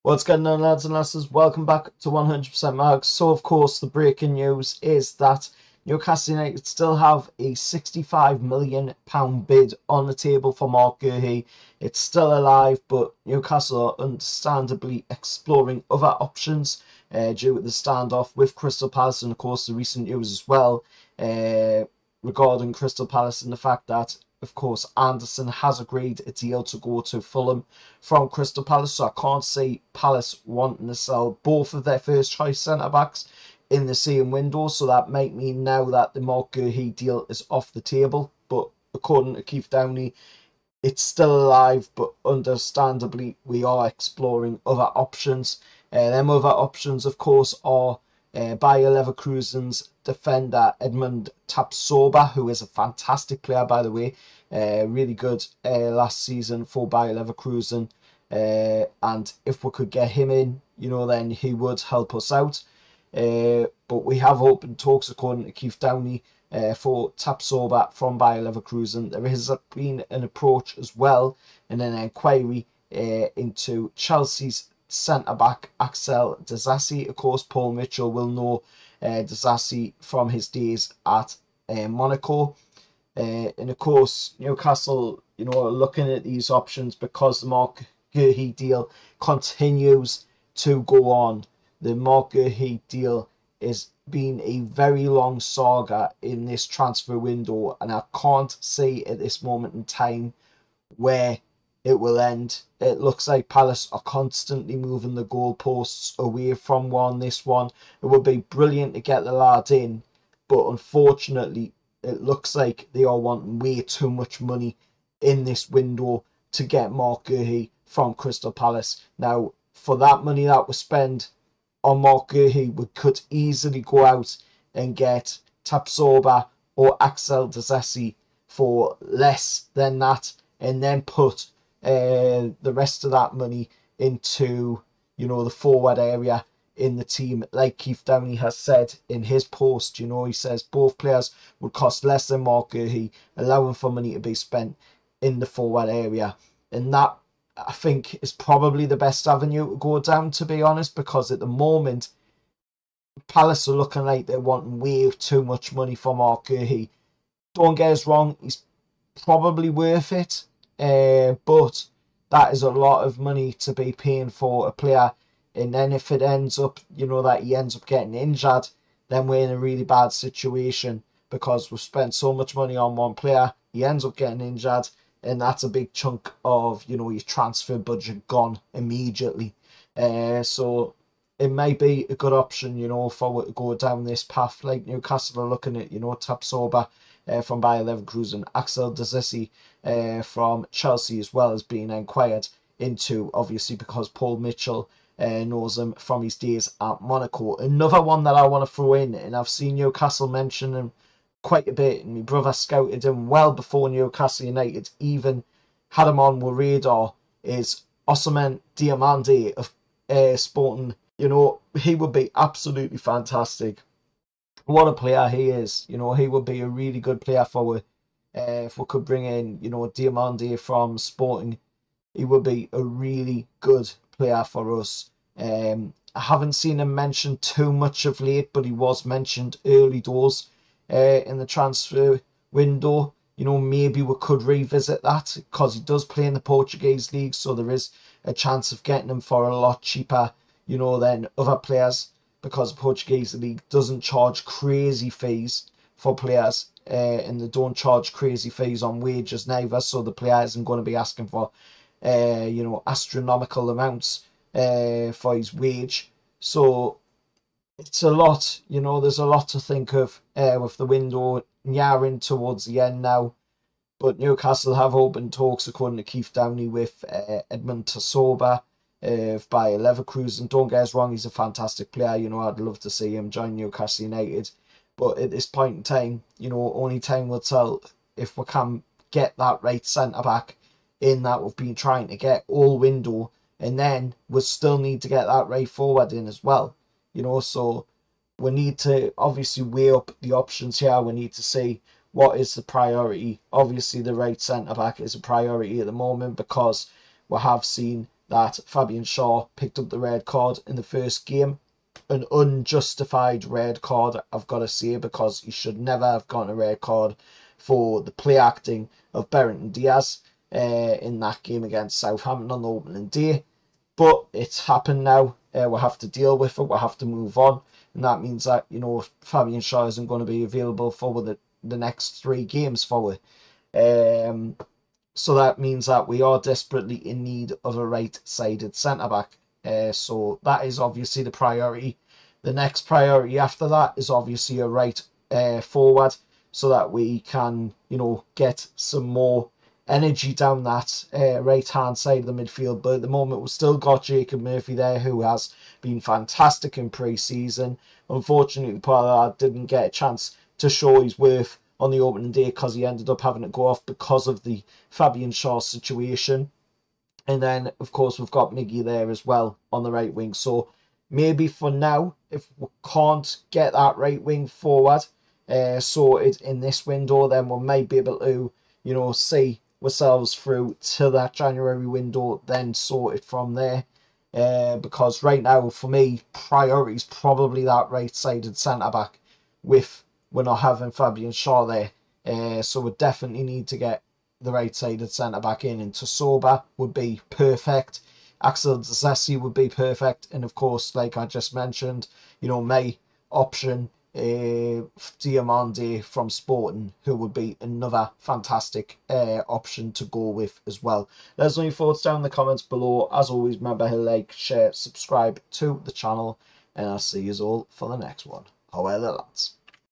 What's going on, lads and lasses? Welcome back to 100% Mark. So, of course, the breaking news is that Newcastle United still have a £65 million bid on the table for Marc Guéhi. It's still alive, but Newcastle are understandably exploring other options due to the standoff with Crystal Palace, and, of course, the recent news as well regarding Crystal Palace and the fact that, of course, Anderson has agreed a deal to go to Fulham from Crystal Palace. So I can't see Palace wanting to sell both of their first choice centre backs in the same window. So that might mean now that the Marc Guéhi deal is off the table. But according to Keith Downey, it's still alive, but understandably we are exploring other options. Them other options, of course, are Bayer Leverkusen's defender Edmond Tapsoba, who is a fantastic player, by the way, really good last season for Bayer Leverkusen. And if we could get him in, then he would help us out. But we have open talks, according to Keith Downey, for Tapsoba from Bayer Leverkusen. There has been an approach as well and an inquiry into Chelsea's centre-back Axel Disasi. Of course, Paul Mitchell will know Disasi from his days at Monaco. And of course, Newcastle, are looking at these options because the Marc Guéhi deal continues to go on. The Marc Guéhi deal is been a very long saga in this transfer window, and I can't see at this moment in time where it will end. It looks like Palace are constantly moving the goalposts away from this one. It would be brilliant to get the lad in, but unfortunately it looks like they are wanting way too much money in this window to get Marc Guéhi from Crystal Palace. Now, for that money that was spent on Marc Guéhi, we could easily go out and get Tapsoba or Axel Disasi for less than that, and then put the rest of that money into, the forward area in the team. Like Keith Downey has said in his post, he says both players would cost less than Marc Guéhi, allowing for money to be spent in the forward area. And that, I think, is probably the best avenue to go down, to be honest, because at the moment, Palace are looking like they're wanting way too much money for Marc Guéhi. Don't get us wrong, he's probably worth it, but that is a lot of money to be paying for a player. And then if it ends up, that he ends up getting injured, then we're in a really bad situation because we've spent so much money on one player, he ends up getting injured, and that's a big chunk of, your transfer budget gone immediately. So it may be a good option, for to go down this path. Like Newcastle are looking at, Tapsoba from Bayer Leverkusen, Axel Disasi from Chelsea as well as being inquired into, obviously, because Paul Mitchell knows him from his days at Monaco. Another one that I want to throw in, and I've seen Newcastle mention him quite a bit, and my brother scouted him well before Newcastle United even had him on the radar, is Edmond Diomande of Sporting. He would be absolutely fantastic. What a player he is. He would be a really good player for if we could bring in, Diomande from Sporting. He would be a really good player for us. I haven't seen him mentioned too much of late, but he was mentioned early doors in the transfer window. Maybe we could revisit that because he does play in the Portuguese league, so there is a chance of getting him for a lot cheaper, than other players, because the Portuguese league doesn't charge crazy fees for players, and they don't charge crazy fees on wages neither, so the player isn't going to be asking for astronomical amounts for his wage. So it's a lot, there's a lot to think of with the window nearing towards the end now. But Newcastle have open talks, according to Keith Downey, with Edmond Tapsoba of Bayer Leverkusen. Don't get us wrong, he's a fantastic player. I'd love to see him join Newcastle United. But at this point in time, only time will tell if we can get that right centre-back in that we've been trying to get all window. And then we still need to get that right forward in as well. So we need to obviously weigh up the options here. We need to see what is the priority. Obviously, the right centre-back is a priority at the moment because we have seen that Fabian Schär picked up the red card in the first game. An unjustified red card, I've got to say, because he should never have gotten a red card for the play acting of Berrenton Diaz in that game against Southampton on the opening day. But it's happened now. We'll have to deal with it. We'll have to move on. And that means that, you know, Fabian Schär isn't going to be available for the next 3 games for it. So that means that we are desperately in need of a right-sided centre-back. So that is obviously the priority. The next priority after that is obviously a right forward, so that we can, you know, get some more energy down that right-hand side of the midfield. But at the moment, we've still got Jacob Murphy there, who has been fantastic in pre-season. Unfortunately, Pollard didn't get a chance to show his worth on the opening day because he ended up having to go off because of the Fabian Schär situation. And then, of course, we've got Miggy there as well on the right wing. So maybe for now, if we can't get that right wing forward sorted in this window, then we might be able to, you know, see ourselves through to that January window, then sort it from there. Because right now, for me, priority is probably that right-sided centre-back with we're not having Fabian Schär there. So we definitely need to get the right-sided centre-back in, and Tapsoba would be perfect. Axel Disasi would be perfect. And of course, like I just mentioned, you know, my option, Diomande from Sporting, who would be another fantastic option to go with as well. Let us know your thoughts down in the comments below. As always, remember to like, share, subscribe to the channel, and I'll see you all for the next one. However, lads.